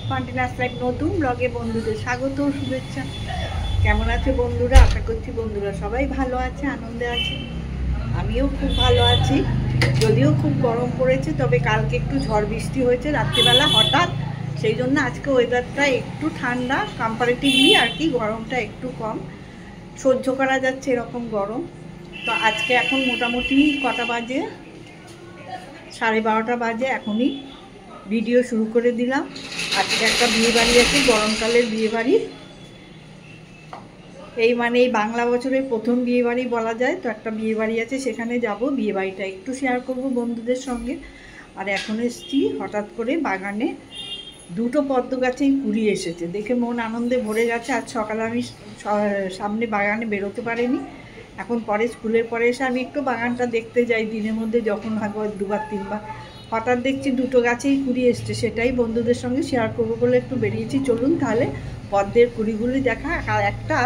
Spontaneous life নতুন ব্লগে বন্ধুদের স্বাগত ও শুভেচ্ছা। কেমন আছে বন্ধুরা? আশা করছি বন্ধুরা সবাই ভালো আছে, আনন্দে আছে। আমিও খুব ভালো আছি। যদিও খুব গরম পড়েছে, তবে কালকে একটু ঝড় বৃষ্টি হয়েছে রাত্রিবেলা হঠাৎ, সেই জন্য আজকে ওয়েদারটা একটু ঠান্ডা, কম্পারেটিভলি আর কি গরমটা একটু কম, সহ্য করা যাচ্ছে এরকম গরম। তো আজকে এখন মোটামুটি কটা বাজে, 12:30 বাজে। এখনই ভিডিও শুরু করে দিলাম। আজকে একটা বিয়ে বাড়ি আছে, গরমকালের বিয়ে বাড়ি। এই বাংলা বছরের প্রথম বিয়ে বাড়ি বলা যায়। তো একটা বিয়ে বাড়ি আছে, সেখানে যাব। বিয়ে বাড়িটা একটু শেয়ার করব বন্ধুদের সঙ্গে। আর এখন এসছি হঠাৎ করে বাগানে, দুটো পদ্ম গাছেই কুড়ি এসেছে, দেখে মন আনন্দে ভরে গেছে। আজ সকালে আমি সামনে বাগানে বেরোতে পারিনি। এখন পরে স্কুলের পরে এসে আমি একটু বাগানটা দেখতে যাই দিনের মধ্যে, যখন ভাগো 2-3 বার। হঠাৎ দেখছি দুটো গাছেই কুড়ি এসছে, সেটাই বন্ধুদের সঙ্গে শেয়ার করবো বলে একটু বেরিয়েছি। চলুন তাহলে পদ্মের কুড়িগুলি দেখা। আর একটা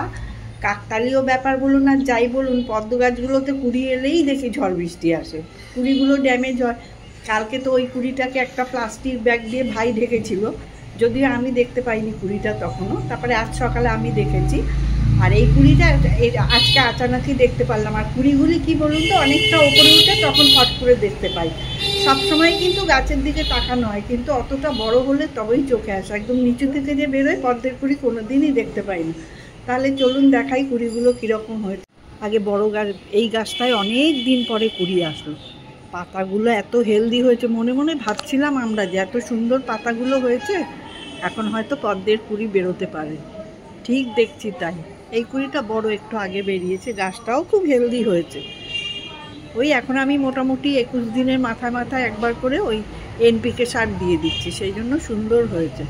কাকতালীয় ব্যাপার বলুন আর যাই বলুন, পদ্ম গাছগুলোতে কুড়ি এলেই দেখি ঝড় বৃষ্টি আসে, কুড়িগুলো ড্যামেজ হয়। কালকে তো ওই কুড়িটাকে একটা প্লাস্টিক ব্যাগ দিয়ে ভাই ঢেকেছিল, যদিও আমি দেখতে পাইনি কুড়িটা তখনও। তারপরে আজ সকালে আমি দেখেছি। আর এই কুড়িটা আজকে আচানকই দেখতে পারলাম। আর কুড়িগুলি কি বলুন তো, অনেকটা ওপরে উঠে তখন ফট করে দেখতে পাই। সবসময় কিন্তু গাছের দিকে তাকানো হয়, কিন্তু অতটা বড় হলে তবেই চোখে আসে। একদম নিচু থেকে যে বেরোয় পদ্মের কুড়ি কোনো দিনই দেখতে পাই না। তাহলে চলুন দেখাই কুড়িগুলো কীরকম হয়েছে। আগে বড় গাছ, এই গাছটায় অনেক দিন পরে কুড়ি আসলো। পাতাগুলো এত হেলদি হয়েছে, মনে মনে ভাবছিলাম আমরা যে এত সুন্দর পাতাগুলো হয়েছে, এখন হয়তো পদ্মের কুড়ি বেরোতে পারে। ঠিক দেখছি তাই। এই কুড়িটা বড় একটু আগে বেরিয়েছে, গাছটাও খুব হেলদি হয়েছে। ওই এখন আমি মোটামুটি 21 দিনের মাথায় মাথায় একবার করে ওই এনপিকে সার দিয়ে দিচ্ছি, সেই জন্য সুন্দর হয়েছে।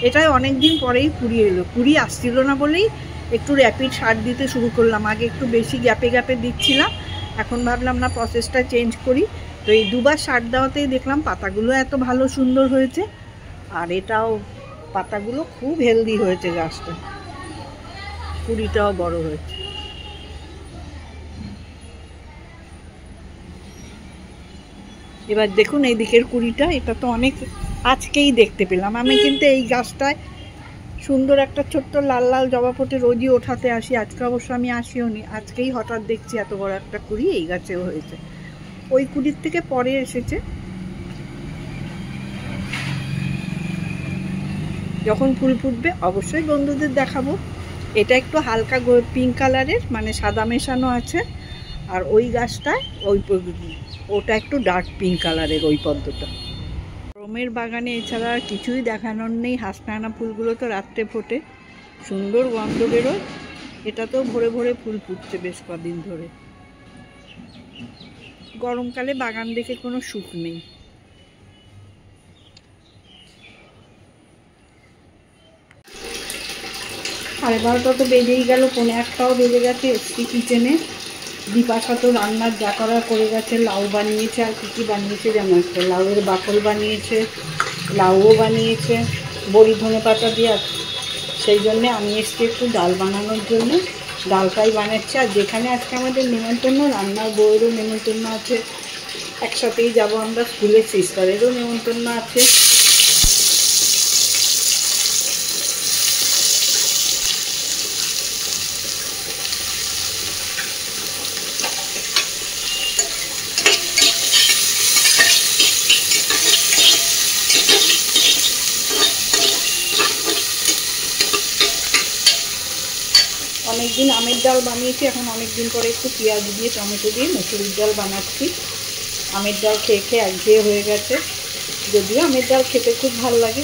এটাই অনেক দিন পরেই কুড়ি এলো। কুড়ি আসছিল না বলেই একটু র্যাপিড সার দিতে শুরু করলাম। আগে একটু বেশি গ্যাপে গ্যাপে দিচ্ছিলাম, এখন ভাবলাম না, প্রসেসটা চেঞ্জ করি। তো এই দুবার সার দেওয়াতেই দেখলাম পাতাগুলো এত ভালো সুন্দর হয়েছে। আর এটাও পাতাগুলো খুব হেলদি হয়েছে, গাছটা কুড়িটাও বড় হয়েছে। এবার দেখুন এই দিকের কুড়িটা, এটা তো অনেক আজকেই দেখতে পেলাম আমি। কিন্তু এই গাছটায় সুন্দর একটা ছোট্ট লাল লাল জবা ফোটে, রোজই ওঠাতে আসি। আজকে অবশ্য আমি আসিও নি, আজকেই হঠাৎ দেখছি এত বড় একটা কুড়ি এই গাছেও হয়েছে। ওই কুড়ির থেকে পরে এসেছে। যখন ফুল ফুটবে অবশ্যই বন্ধুদের দেখাবো। এটা একটু হালকা পিঙ্ক কালারের, মানে সাদা মেশানো আছে। আর ওই গাছটায় ওটা একটু ডার্ক পিঙ্ক কালারের, ওই পদ্মটা। গরমের বাগানে এছাড়া আর কিছুই দেখানোর নেই। হাসনাহানা ফুলগুলো তো রাত্রে ফোটে, সুন্দর গন্ধ বেরোয়। এটাতেও ভরে ভরে ফুল ফুটছে বেশ কদিন ধরে। গরমকালে বাগান দেখে কোনো সুখ নেই। সাড়ে 12টা তো বেজেই গেল, 1:45টাও বেজে গেছে। এসছি কিচেনে। বিপাশা তো রান্নার যা করার করে গেছে। লাউ বানিয়েছে, আর কী বানিয়েছে যেন একটা, লাউয়ের বাকল বানিয়েছে, লাউও বানিয়েছে বড়ি ধনে পাতা দিয়ে। সেই জন্যে আমি এসছি একটু ডাল বানানোর জন্য, ডালটাই বানাচ্ছি। আর যেখানে আজকে আমাদের নেমন্তন্ন, রান্নার বউয়েরও নেমন্তন্ন আছে, একসাথেই যাব আমরা। স্কুলের সিস্টারেরও নেমন্তন্ন আছে। অনেকদিন আমের ডাল বানিয়েছি, এখন অনেকদিন পরে একটু পেঁয়াজ দিয়ে টমেটো দিয়ে মুসুরির ডাল বানাচ্ছি। আমের ডাল খেয়ে খেয়ে একঘেয়ে হয়ে গেছে, যদিও আমের ডাল খেতে খুব ভালো লাগে,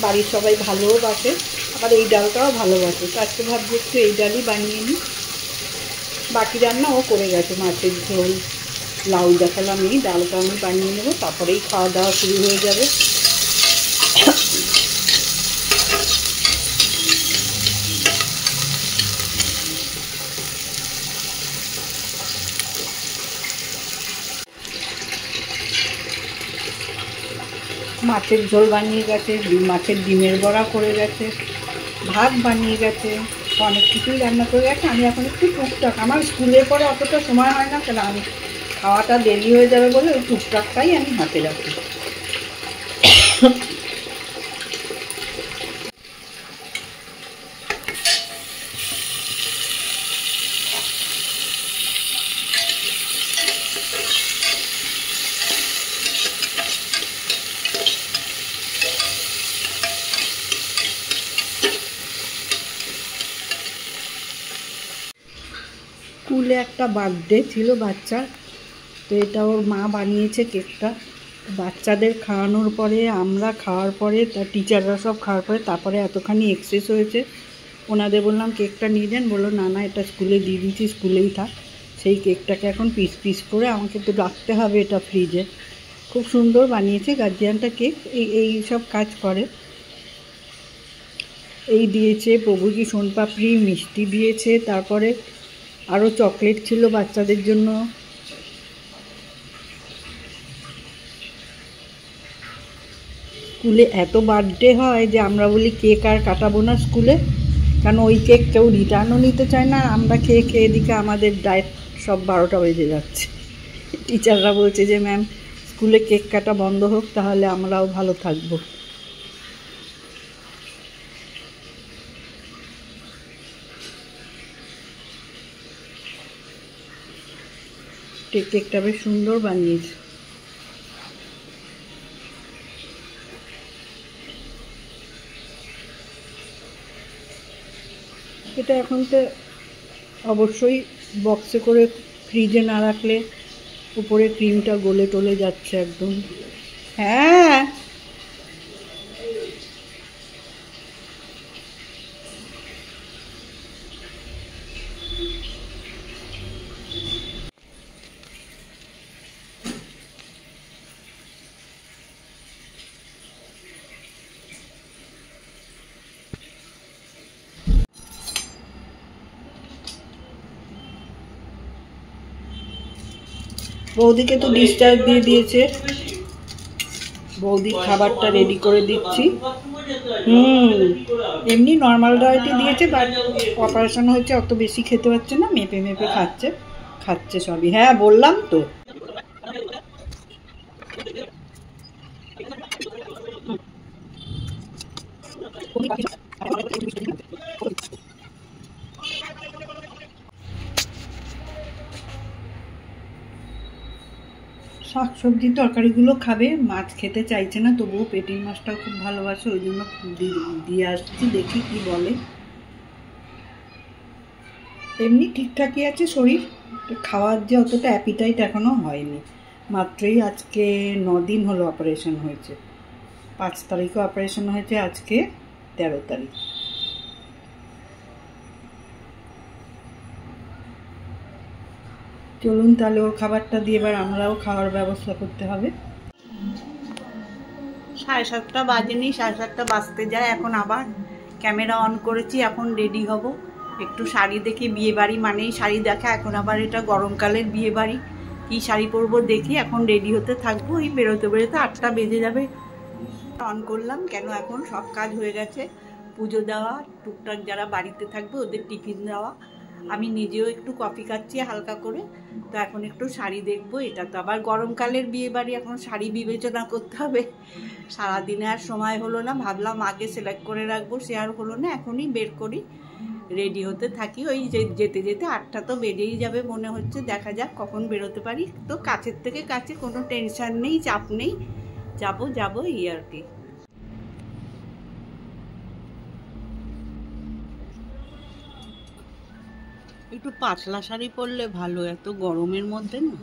বাড়ির সবাই ভালোও বাসে, আবার এই ডালটাও ভালোবাসে। তো আজকে ভাবছি একটু এই ডালই বানিয়ে নিই। বাকি রান্না ও করে গেছে, মাছের ঝোল, লাউ দেখালাম, এই ডালটা আমি বানিয়ে নেবো, তারপরেই খাওয়া দাওয়া শুরু হয়ে যাবে। মাছের ঝোল বানিয়ে গেছে, মাছের ডিমের বড়া করে গেছে, ভাত বানিয়ে গেছে, অনেক কিছুই রান্না করে গেছে। আমি এখন একটু টুকটাক, আমার স্কুলের পরে অতটা সময় হয় না, কেন আমি খাওয়াটা দেরি হয়ে যাবে বলে ওই টুকটাকটাই আমি হাতে রাখি। স্কুলে একটা বার্থডে ছিল বাচ্চার, তো এটা ওর মা বানিয়েছে কেকটা। বাচ্চাদের খাওয়ানোর পরে, আমরা খাওয়ার পরে, তার টিচাররা সব খাওয়ার পরে তারপরে এতখানি এক্সেস হয়েছে। ওনাদের বললাম কেকটা নিয়ে যান, বললো না না এটা স্কুলে দিয়ে দিয়েছি, স্কুলেই থাক। সেই কেকটাকে এখন পিস পিস করে আমাকে তো রাখতে হবে এটা ফ্রিজে। খুব সুন্দর বানিয়েছে গার্জিয়ানটা কেক, এই সব কাজ করে। এই দিয়েছে প্রভু কি সোনপাপড়ি, মিষ্টি দিয়েছে, তারপরে আরও চকলেট ছিল বাচ্চাদের জন্য। স্কুলে এত বার্থডে হয় যে আমরা বলি কেক আর কাটাবো না স্কুলে, কারণ ওই কেক কেউ রিটার্নও নিতে চায় না। আমরা খেয়ে খেয়ে এদিকে আমাদের ডায়েট সব 12টা বেজে যাচ্ছে। টিচাররা বলছে যে ম্যাম স্কুলে কেক কাটা বন্ধ হোক, তাহলে আমরাও ভালো থাকবো। কেকটা বেশ সুন্দর বানিয়েছে। এটা এখন তো অবশ্যই বক্সে করে ফ্রিজে না রাখলে উপরে ক্রিমটা গলে টলে যাচ্ছে একদম। হ্যাঁ বৌদিকে তো ডিসচার্জ দিয়ে দিয়েছে, বৌদির খাবারটা রেডি করে দিচ্ছি। এমনি নর্মাল ডায়েটই দিয়েছে, বাট অপারেশন হয়েছে অত বেশি খেতে পারছে না, মেপে মেপে খাচ্ছে সবই। হ্যাঁ বললাম তো। শাকসবজি তরকারিগুলো খাবে, মাছ খেতে চাইছে না, তবুও পেটির মাছটাও খুব ভালোবাসে, ওই জন্য দিয়ে আসছি, দেখি কি বলে। এমনি ঠিকঠাকই আছে শরীর, খাওয়ার যে অতটা অ্যাপিটাইট এখনও হয়নি। মাত্রই আজকে 9 দিন হলো অপারেশন হয়েছে, 5 তারিখে অপারেশন হয়েছে, আজকে 13 তারিখ। চলুন তাহলে ওর খাবারটা দিয়ে এবার আমরাও খাওয়ার ব্যবস্থা করতে হবে। 7:30 বাজেনি, 7:30 বাজতে যায়। এখন আবার ক্যামেরা অন করেছি, এখন রেডি হব। একটু শাড়ি দেখি, বিয়ে বাড়ি মানেই শাড়ি দেখা, এখন আবার এটা গরমকালের বিয়ে বাড়ি, কী শাড়ি পরবো দেখি। এখন রেডি হতে থাকবো, এই বেরোতে বেরোতে 8টা বেজে যাবে। অন করলাম কেন, এখন সব কাজ হয়ে গেছে। পুজো দেওয়া, টুকটাক যারা বাড়িতে থাকবে ওদের টিফিন দেওয়া, আমি নিজেও একটু কফি খাচ্ছি হালকা করে। তো এখন একটু শাড়ি দেখবো, এটা তো আবার গরমকালের বিয়ে বাড়ি, এখন শাড়ি বিবেচনা করতে হবে। সারাদিনে আর সময় হলো না, ভাবলাম আগে সিলেক্ট করে রাখবো, সে আর হলো না, এখনই বের করি, রেডি হতে থাকি। ওই যেতে যেতে 8টা তো বেজেই যাবে মনে হচ্ছে, দেখা যাক কখন বেরোতে পারি। তো কাছের থেকে কাছে, কোনো টেনশন নেই, চাপ নেই, যাবো এই আর কি। একটু পাতলা শাড়ি পরলে ভালো, এত গরমের মধ্যে না।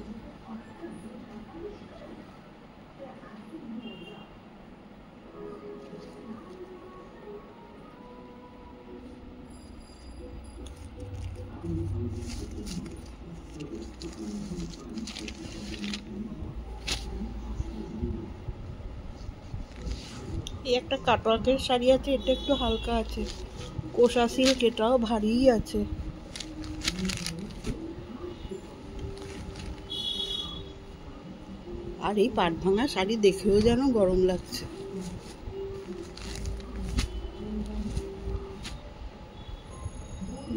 এই একটা কাটওয়ার্কের শাড়ি আছে, এটা একটু হালকা আছে, কোষা সিল্ক, এটাও ভারী আছে। আর এই পাট ভাঙা শাড়ি দেখেও যেন গরম লাগছে।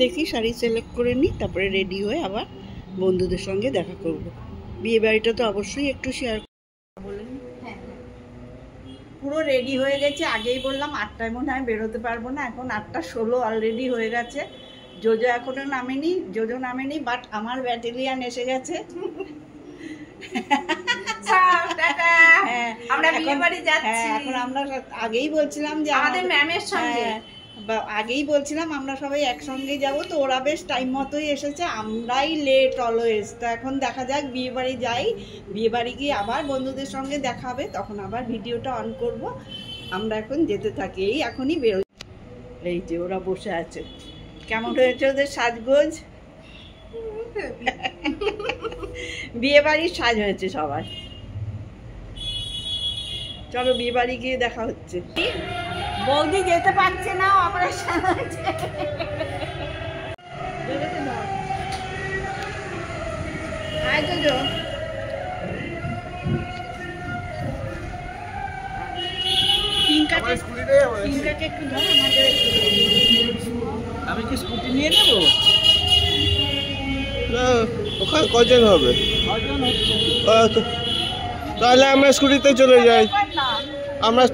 দেখি শাড়ি সিলেক্ট করে নিই, তারপরে রেডি হয়ে আবার বন্ধুদের সঙ্গে দেখা করব। বিয়ে বাড়িটা তো অবশ্যই একটু শেয়ার বলেন। পুরো রেডি হয়ে গেছে, আগেই বললাম 8টায় মনে হয় বেরোতে পারবো না, এখন 8:16 অলরেডি হয়ে গেছে। জোজো এখনো নামেনি, বাট আমার ব্যাটালিয়ান এসে গেছে। আমরা বিয়ে বাড়ি যাচ্ছি। এখন আমরা আগেই বলছিলাম যে আমাদের ম্যামের সঙ্গে, আগেই বলছিলাম আমরা সবাই একসঙ্গেই যাব, তো ওরা বেশ টাইম মতোই এসেছে, আমরাই লেট অলওয়েজ। তো এখন দেখা যাক, বিয়ে বাড়ি যাই, বিয়ে বাড়ি গিয়ে আবার বন্ধুদের সঙ্গে দেখা হবে, তখন আবার ভিডিওটা অন করব। আমরা এখন যেতে থাকি, এই এখনই বেরোই। এই যে ওরা বসে আছে, কেমন হয়েছে ওদের সাজগোজ? বিয়ে বাড়ির সাজ হয়েছে সবার। চলো বিয়ে বাড়ি গিয়ে দেখা হচ্ছে। বৌদি যেতে পারছে না, অপারেশন হয়েছে। আমি কি স্কুটি নিয়ে নেবো? ওখানে কজন হবে? তাহলে আমরা স্কুটিতে চলে যাই। আমরা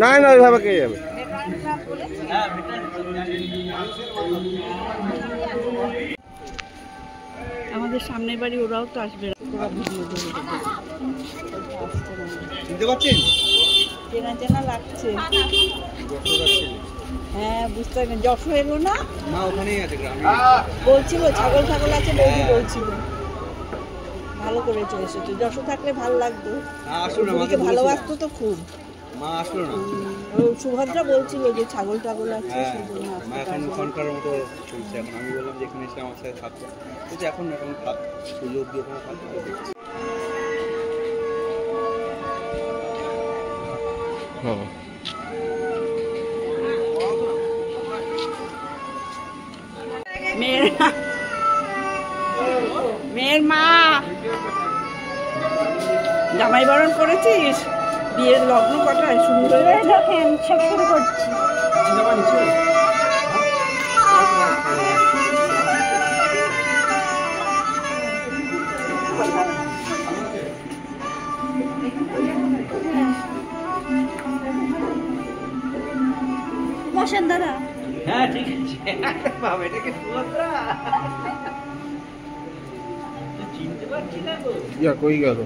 না না ওইভাবে কে যাবে? আমাদের সামনের বাড়ি, ওরাও তো আসবে। চিনতে পারছেন? চেনা চেনা লাগছে। হ্যাঁ বুঝতে পারবেন, যশো এলো না? মা ওখানেই আছে গ্রামে। বলছিল ছাগল ছাগল আছে, বৌদি বলছিল। ভালো করেছে এসেছে, যশো থাকলে ভালো লাগতো। ভালোবাসতো তো খুব। মা আসলো না। সুভদ্রা বলছিল যে ছাগল টাগল আছে, মা এখন ফোনকার মতো চলছে। এখন আমি বললাম যে এখানে এসে আমার সাথে থাকতো, কিন্তু এখন এখন থাক, সুযোগ দিয়ে ওখানে থাকতে। মেয়ের মা, জামাই বরণ করেছিস? বিয়ের লগ্ন কটায় শুরু হয়ে দেখেন, সব শুরু করছি। বসেন দাদা। হ্যাঁ ঠিক আছে। বাবা এটাকে সুভদ্রা চিনতে পারছি না তো। ইয়া কই গেল?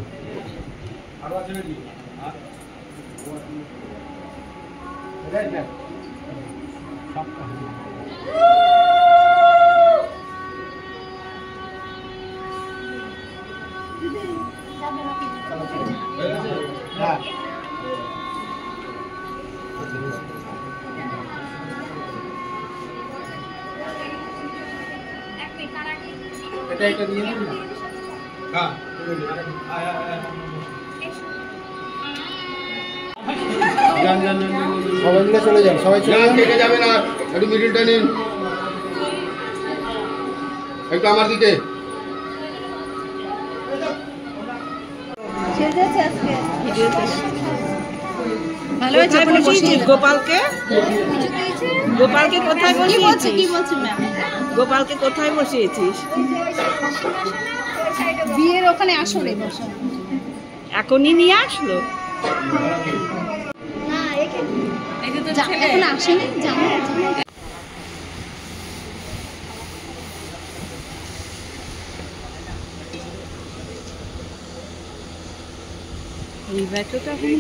এটা নিয়ে নিন না। হ্যাঁ সবাই মিলে চলে যান, সবাই চলে যান। দেখে যাবে না, একটু মিডিলটা নিন, একটু আমার দিকে। ভালো হয়েছে। গোপালকে গোপালকে কোথায় বসিয়েছিস? গোপালকে কোথায় বসিয়েছিস? বিয়ের ওখানে আসলে বসা। এখনই নিয়ে আসলো? এখন আসেনি, জানো? এই ব্যাগটা এখন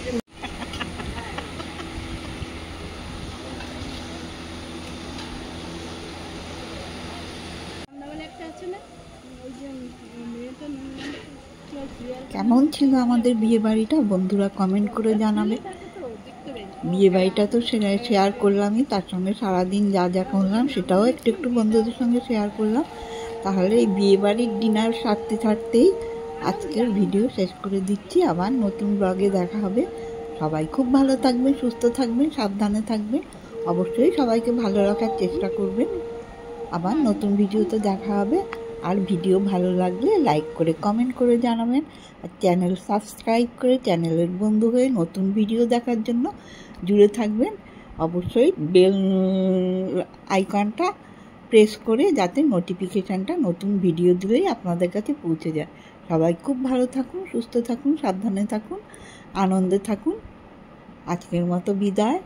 কেমন ছিল আমাদের বিয়ে বাড়িটা বন্ধুরা কমেন্ট করে জানাবে। বিয়ে বাড়িটা তো শেয়ার করলামই, তার সঙ্গে সারাদিন যা যা করলাম সেটাও একটু একটু বন্ধুদের সঙ্গে শেয়ার করলাম। তাহলে এই বিয়ে বাড়ির ডিনার সারতেই আজকের ভিডিও শেষ করে দিচ্ছি। আবার নতুন ব্লগে দেখা হবে। সবাই খুব ভালো থাকবেন, সুস্থ থাকবেন, সাবধানে থাকবেন। অবশ্যই সবাইকে ভালো রাখার চেষ্টা করবেন। আবার নতুন ভিডিওতে দেখা হবে। আর ভিডিও ভালো লাগলে লাইক করে কমেন্ট করে জানাবেন। আর চ্যানেল সাবস্ক্রাইব করে চ্যানেলের বন্ধু হয়ে নতুন ভিডিও দেখার জন্য জুড়ে থাকবেন। অবশ্যই বেল আইকনটা প্রেস করে যাতে নোটিফিকেশানটা নতুন ভিডিও দিলেই আপনাদের কাছে পৌঁছে যায়। সবাই খুব ভালো থাকুন, সুস্থ থাকুন, সাবধানে থাকুন, আনন্দে থাকুন। আজকের মতো বিদায়।